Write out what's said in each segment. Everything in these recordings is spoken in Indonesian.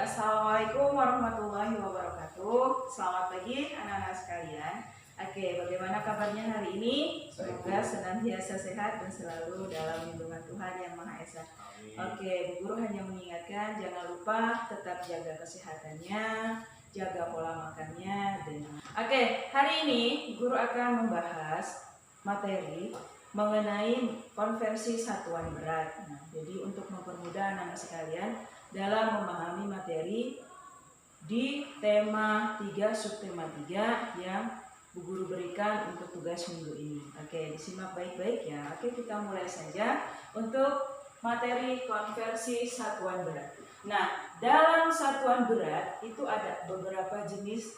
Assalamualaikum warahmatullahi wabarakatuh. Selamat pagi anak-anak sekalian. Oke, bagaimana kabarnya hari ini? Semoga senantiasa sehat dan selalu dalam lindungan Tuhan Yang Maha Esa. Oke, Bu Guru hanya mengingatkan jangan lupa tetap jaga kesehatannya, jaga pola makannya. Oke, hari ini Guru akan membahas materi mengenai konversi satuan berat. Nah, jadi untuk mempermudah anak-anak sekalian dalam memahami materi di tema 3 subtema 3 yang Bu Guru berikan untuk tugas minggu ini. Oke, disimak baik-baik ya. Oke, kita mulai saja untuk materi konversi satuan berat. Nah, dalam satuan berat itu ada beberapa jenis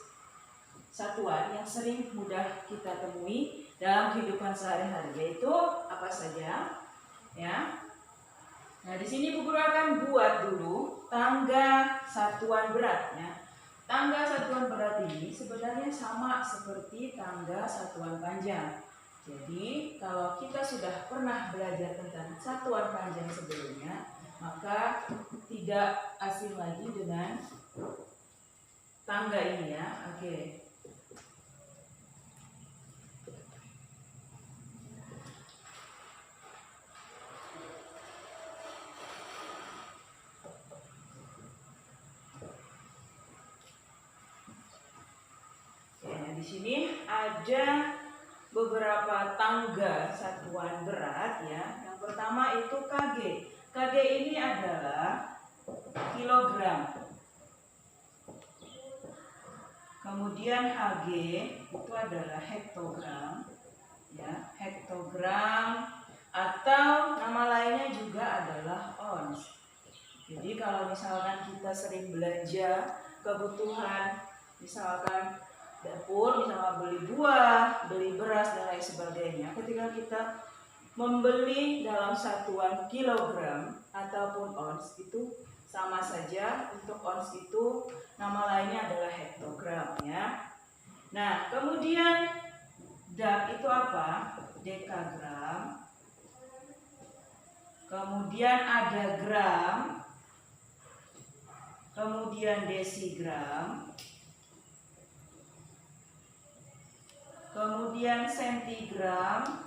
satuan yang sering mudah kita temui dalam kehidupan sehari-hari, yaitu apa saja? Ya. Nah, di sini Bu Guru akan buat dulu tangga satuan beratnya. Tangga satuan berat ini sebenarnya sama seperti tangga satuan panjang. Jadi, kalau kita sudah pernah belajar tentang satuan panjang sebelumnya, maka tidak asing lagi dengan tangga ini ya. Oke. Di sini ada beberapa tangga satuan berat ya. Yang pertama itu kg. Kg ini adalah kilogram. Kemudian Hg itu adalah hektogram ya, hektogram atau nama lainnya juga adalah ons. Jadi kalau misalkan kita sering belanja kebutuhan misalkan dapur, misalnya beli buah, beli beras dan lain sebagainya, ketika kita membeli dalam satuan kilogram ataupun ons itu sama saja. Untuk ons itu nama lainnya adalah hektogram ya. Nah, kemudian dak itu apa? Dekagram. Kemudian ada gram. Kemudian desigram. Kemudian sentigram,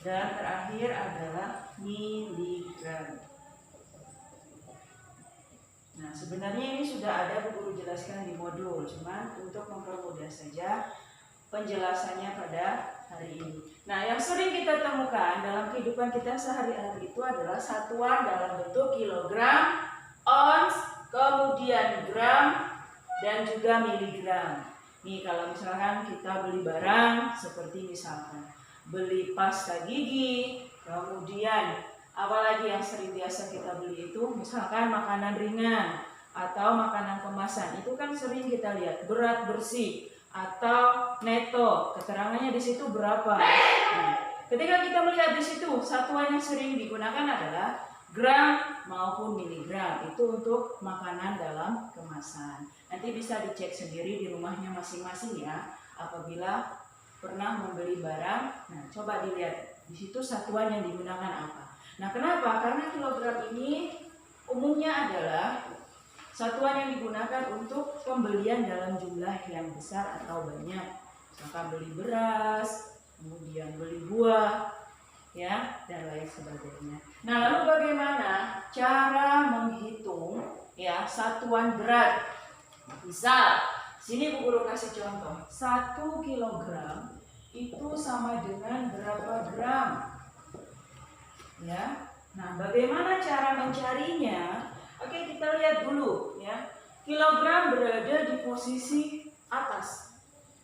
dan terakhir adalah miligram. Nah, sebenarnya ini sudah ada Bu Guru jelaskan di modul, cuman untuk mempermudah saja penjelasannya pada hari ini. Nah, yang sering kita temukan dalam kehidupan kita sehari-hari itu adalah satuan dalam bentuk kilogram, ons, kemudian gram, dan juga miligram. Nih, kalau misalkan kita beli barang seperti misalkan beli pasta gigi, kemudian apalagi yang sering biasa kita beli itu misalkan makanan ringan atau makanan kemasan, itu kan sering kita lihat berat bersih atau neto, keterangannya di situ berapa. Nah, ketika kita melihat di situ satuan yang sering digunakan adalah gram maupun miligram, itu untuk makanan dalam kemasan. Nanti bisa dicek sendiri di rumahnya masing-masing ya. Apabila pernah membeli barang, nah coba dilihat di situ satuan yang digunakan apa. Nah, kenapa? Karena kilogram ini umumnya adalah satuan yang digunakan untuk pembelian dalam jumlah yang besar atau banyak. Misalkan beli beras, kemudian beli buah, ya, dan lain sebagainya. Nah, lalu bagaimana cara menghitung ya satuan berat? Misal, sini Bu Guru kasih contoh. 1 kilogram itu sama dengan berapa gram? Ya. Nah, bagaimana cara mencarinya? Oke, kita lihat dulu ya. Kilogram berada di posisi atas,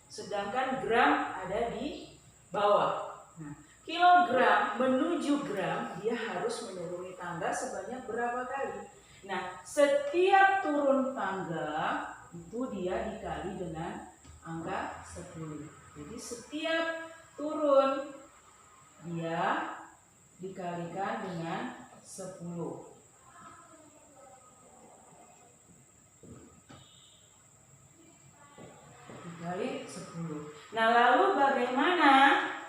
sedangkan gram ada di bawah. Nah, kilogram menuju gram dia harus menuruni tangga sebanyak berapa kali? Nah, setiap turun tangga itu dia dikali dengan angka 10. Jadi setiap turun dia dikalikan dengan 10. Dikali 10. Nah, lalu bagaimana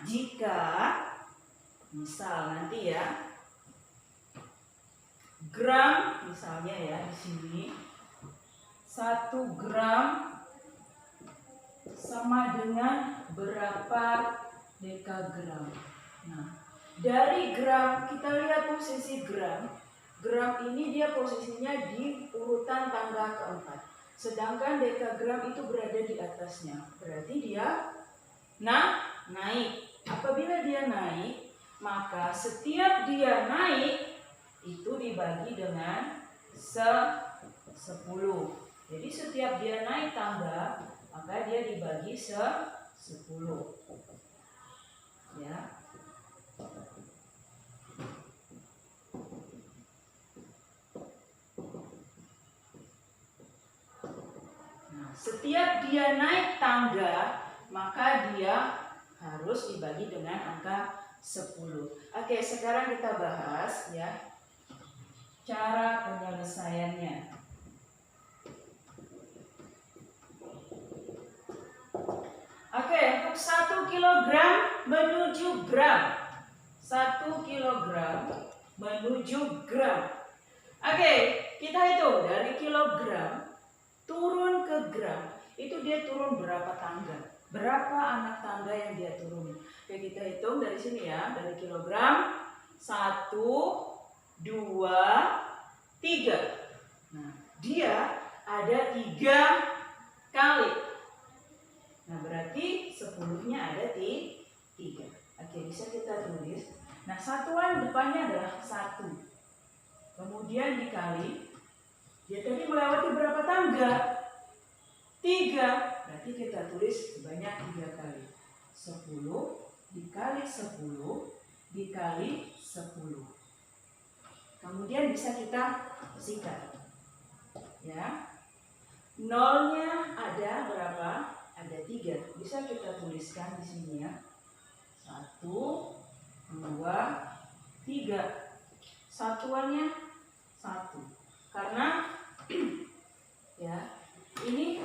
jika misal nanti ya gram, misalnya ya di sini 1 gram sama dengan berapa dekagram. Nah, dari gram kita lihat posisi gram. Gram ini dia posisinya di urutan tangga keempat. Sedangkan dekagram itu berada di atasnya. Berarti dia naik. Apabila dia naik, maka setiap dia naik itu dibagi dengan 10. Jadi setiap dia naik tangga, maka dia dibagi 10. Ya. Nah, setiap dia naik tangga, maka dia harus dibagi dengan angka 10. Oke, sekarang kita bahas ya cara penyelesaiannya. Oke, untuk 1 kilogram menuju gram. 1 kilogram menuju gram. Oke, kita hitung dari kilogram turun ke gram. Itu dia turun berapa tangga? Berapa anak tangga yang dia turunin? Oke, kita hitung dari sini ya. Dari kilogram 1, 2, 3. Nah, dia ada 3 kali. Nah, berarti 10-nya ada di 3. Oke, bisa kita tulis. Nah, satuan depannya adalah 1. Kemudian dikali. Dia tadi melewati berapa tangga? 3. Berarti kita tulis sebanyak 3 kali. 10 dikali 10 dikali 10. Kemudian bisa kita sikat. Ya. Nolnya ada berapa? Ada 3. Bisa kita tuliskan di sini ya. 1, 2, 3. Satuannya 1. Karena ya, ini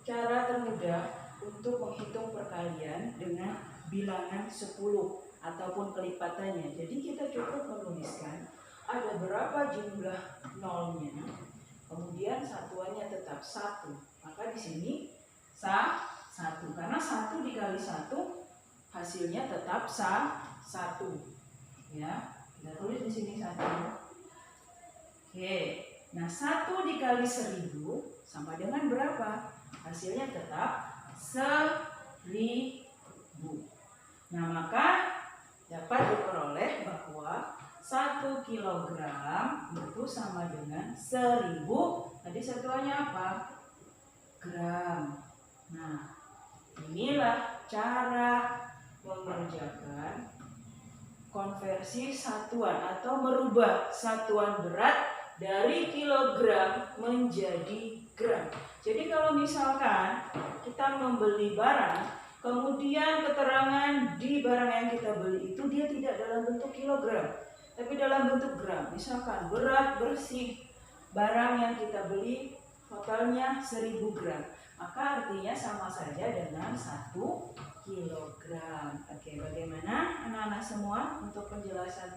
cara termudah untuk menghitung perkalian dengan bilangan 10 ataupun kelipatannya. Jadi kita cukup menuliskan ada berapa jumlah nolnya, kemudian satuannya tetap 1. Maka di sini 1, karena 1 dikali 1 hasilnya tetap 1. Ya, kita tulis di sini 1. Oke, nah 1 dikali 1000 sama dengan berapa? Hasilnya tetap 1000. Nah, maka dapat diperoleh bahwa 1 kilogram itu sama dengan 1000. Tadi satuannya apa? Gram. Nah, inilah cara mengerjakan konversi satuan atau merubah satuan berat dari kilogram menjadi gram. Jadi kalau misalkan kita membeli barang, kemudian keterangan di barang yang kita beli itu dia tidak dalam bentuk kilogram, tapi dalam bentuk gram. Misalkan berat bersih barang yang kita beli totalnya 1000 gram, maka artinya sama saja dengan 1 kilogram. Oke, bagaimana anak-anak semua untuk penjelasan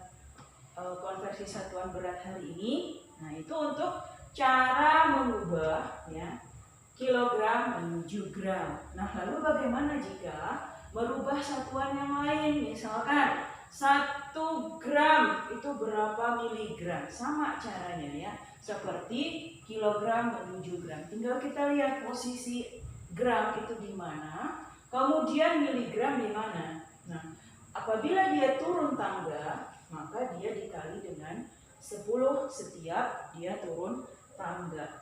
konversi satuan berat hari ini? Nah, itu untuk cara mengubah ya kilogram menuju gram. Nah, lalu bagaimana jika merubah satuan yang lain? Misalkan 1 gram itu berapa miligram? Sama caranya ya, seperti kilogram menuju gram. Tinggal kita lihat posisi gram itu di mana, kemudian miligram di mana. Nah, apabila dia turun tangga, maka dia dikali dengan 10 setiap dia turun tangga.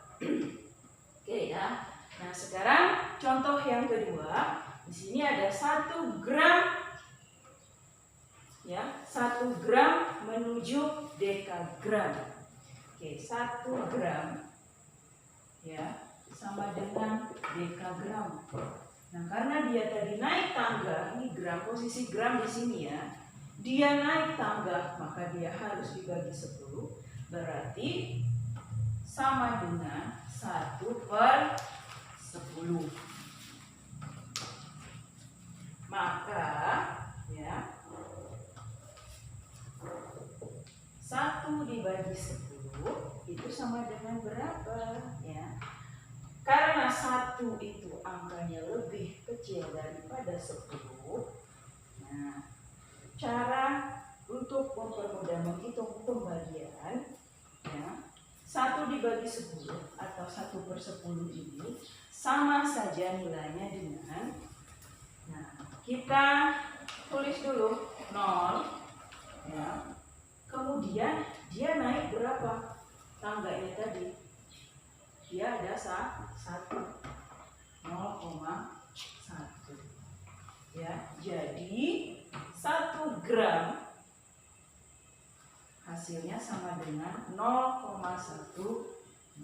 Oke ya. Nah, sekarang contoh yang kedua. Di sini ada 1 gram ya, 1 gram menuju dekagram. Oke, 1 gram ya sama dengan dekagram. Nah, karena dia tadi naik tangga, ini gram, posisi gram di sini ya. Dia naik tangga, maka dia harus dibagi 10. Berarti sama dengan 1/10. Maka ya 1 1 dibagi 10 itu sama dengan berapa? Ya. Karena 1 itu angkanya lebih kecil daripada 10. Nah, cara untuk mempermudah menghitung pembagian, ya, 1 dibagi 10 atau 1/10 ini sama saja nilainya dengan, nah, kita tulis dulu 0, ya. Kemudian dia naik berapa tangganya tadi? Dia ada 1, 0,1. Ya, jadi 1 gram hasilnya sama dengan 0,1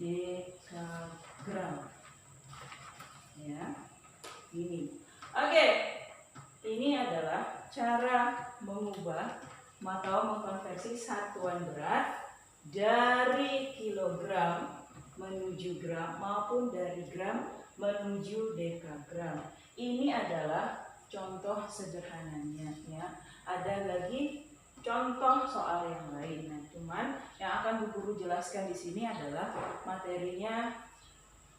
dekagram. Ya, ini. Oke, ini adalah cara mengubah atau mengkonversi satuan berat dari kilogram menuju gram maupun dari gram menuju dekagram. Ini adalah contoh sederhananya, ya. Ada lagi contoh soal yang lain. Nah, cuman yang akan Bu Guru jelaskan di sini adalah materinya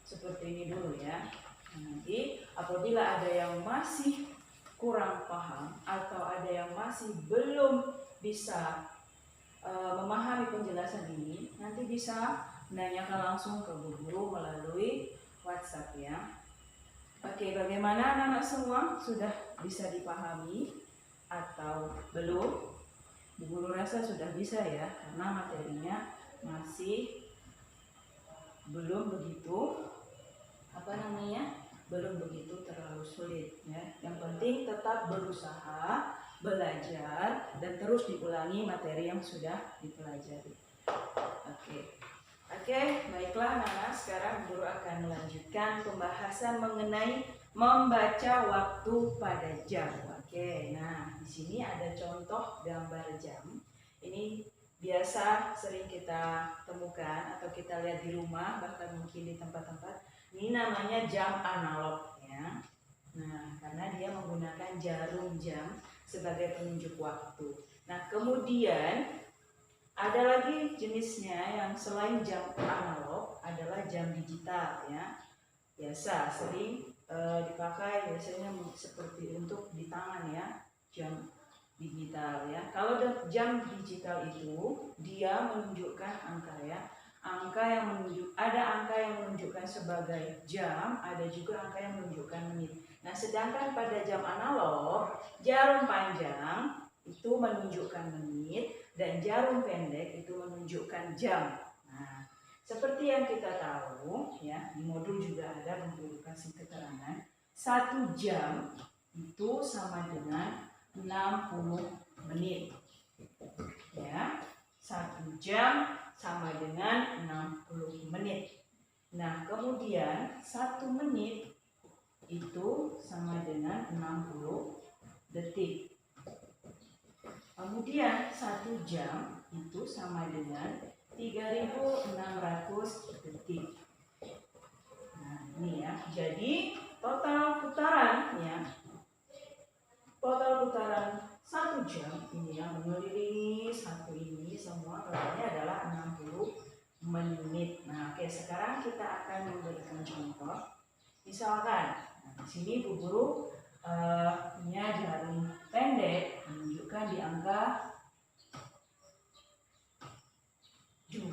seperti ini dulu, ya. Nanti apabila ada yang masih kurang paham atau ada yang masih belum bisa memahami penjelasan ini, nanti bisa menanyakan langsung ke Bu Guru melalui WhatsApp, ya. Oke, bagaimana anak-anak semua? Sudah bisa dipahami atau belum? Bu Guru rasa sudah bisa, ya, karena materinya masih belum begitu belum begitu terlalu sulit, ya. Yang penting tetap berusaha belajar dan terus diulangi materi yang sudah dipelajari. Oke, baiklah anak-anak, sekarang Guru akan melanjutkan pembahasan mengenai membaca waktu pada jam. Oke, nah di sini ada contoh gambar jam. Ini biasa sering kita temukan atau kita lihat di rumah, bahkan mungkin di tempat-tempat. Ini namanya jam analog, ya. Nah, karena dia menggunakan jarum jam sebagai penunjuk waktu. Nah, kemudian ada lagi jenisnya yang selain jam analog adalah jam digital, ya. Biasa sering dipakai biasanya seperti untuk di tangan, ya, jam digital, ya. Kalau jam digital itu dia menunjukkan angka, ya. Ada angka yang menunjukkan sebagai jam, ada juga angka yang menunjukkan menit. Nah, sedangkan pada jam analog, jarum panjang itu menunjukkan menit dan jarum pendek itu menunjukkan jam. Nah, seperti yang kita tahu, ya, di modul juga ada kasih keterangan 1 jam itu sama dengan 60 menit. Ya, 1 jam sama dengan 60 menit. Nah, kemudian 1 menit itu sama dengan 60 detik. Kemudian 1 jam itu sama dengan 3.600 detik. Nah, ini, ya. Jadi total putaran 1 jam ini yang mengelilingi satu ini semua totalnya adalah 60 menit. Nah, oke, sekarang kita akan memberikan contoh. Misalkan, di sini Bu Guru punya jarum pendek menunjukkan di angka 2,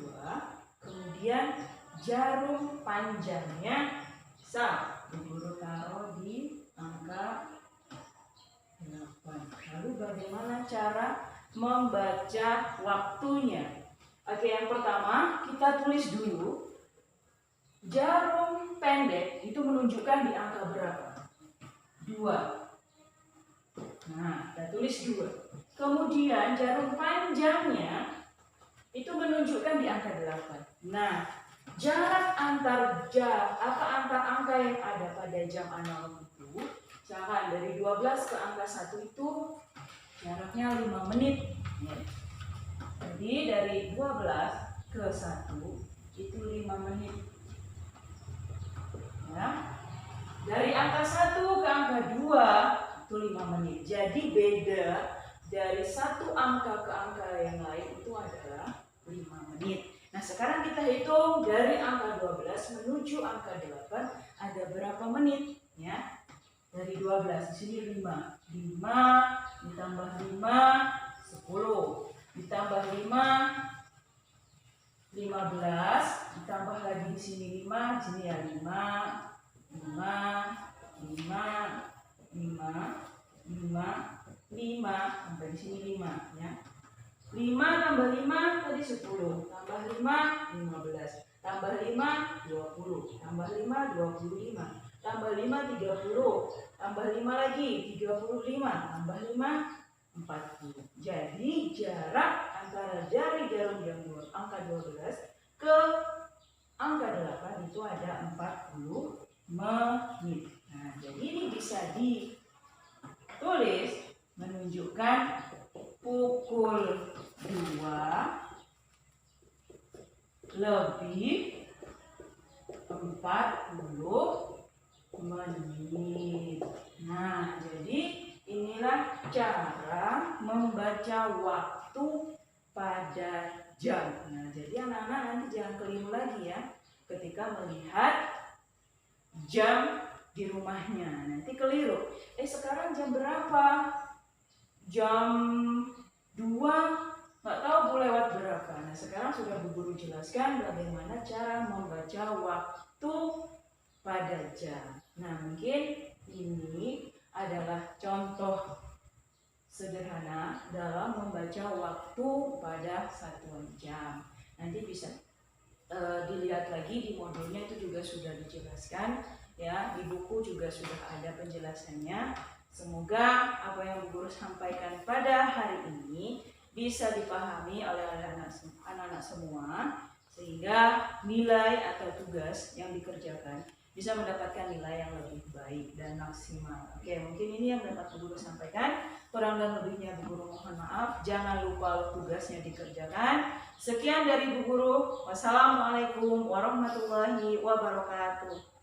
kemudian jarum panjangnya bisa Bu Guru taruh di angka 8. Lalu bagaimana cara membaca waktunya? Oke, yang pertama kita tulis dulu jarum pendek itu menunjukkan di angka berapa? 2. Nah, kita tulis 2. Kemudian jarum panjangnya itu menunjukkan di angka 8. Nah, jarak antar angka yang ada pada jam analog itu, misalkan dari 12 ke angka 1 itu jaraknya 5 menit. Ya. Jadi dari 12 ke 1 itu 5 menit. Ya. Dari angka 1 ke angka 2 itu 5 menit. Jadi beda dari satu angka ke angka yang lain itu adalah 5 menit. Nah, sekarang kita hitung dari angka 12 menuju angka 8 ada berapa menit ya? Dari 12 di sini 5. 5 ditambah 5 10. Ditambah 5 15, ditambah lagi di sini 5, di sini ya 5 sampai di sini 5 ya. 5 tambah 5 tadi 10, tambah 5 15, tambah 5 20, tambah 5 25, tambah 5 30, tambah 5 lagi 35, tambah 5 40. Jadi jarak antara dari jarum jam angka 12 ke angka 8 itu ada 40 menit. Nah, jadi ini bisa ditulis menunjukkan pukul 2 lebih 40 menit. Nah, jadi inilah cara membaca waktu pada jam. Nah, jadi anak-anak nanti jangan keliru lagi ya ketika melihat jam di rumahnya. Nanti keliru. Sekarang jam berapa? Jam 2, nggak tahu Bu lewat berapa. Nah, sekarang sudah Bu Guru jelaskan bagaimana cara membaca waktu pada jam. Nah, mungkin ini adalah contoh sederhana dalam membaca waktu pada satuan jam. Nanti bisa dilihat lagi di modulnya, itu juga sudah dijelaskan ya, di buku juga sudah ada penjelasannya. Semoga apa yang Bu Guru sampaikan pada hari ini bisa dipahami oleh anak-anak semua, sehingga nilai atau tugas yang dikerjakan bisa mendapatkan nilai yang lebih baik dan maksimal. Oke, mungkin ini yang dapat Bu Guru sampaikan. Kurang dan lebihnya Bu Guru mohon maaf. Jangan lupa tugasnya dikerjakan. Sekian dari Bu Guru. Wassalamualaikum warahmatullahi wabarakatuh.